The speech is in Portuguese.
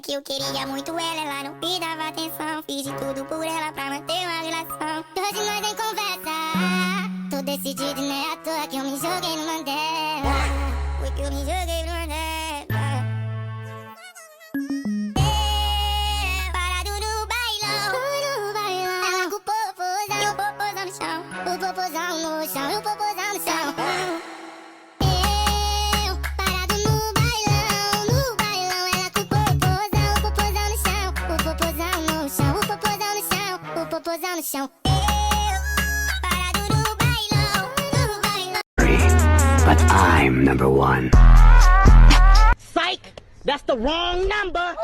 que eu queria muito ela não me dava atenção. Fiz de tudo por ela pra manter uma relação. Hoje nós nem conversa. Tô decidido e não é à toa que eu me joguei no Mandela. Foi que eu me joguei no Mandela. Parado no bailão. Ela com o popozão. E o popozão no chão. O popozão no chão. E o popozão no chão. Parado no bailão. No bailão. Ela com o popozão. O popozão no chão. O popozão no chão. O popozão no chão. O popozão no chão. Parado no bailão. No bailão. But I'm number one. Psych! That's the wrong number!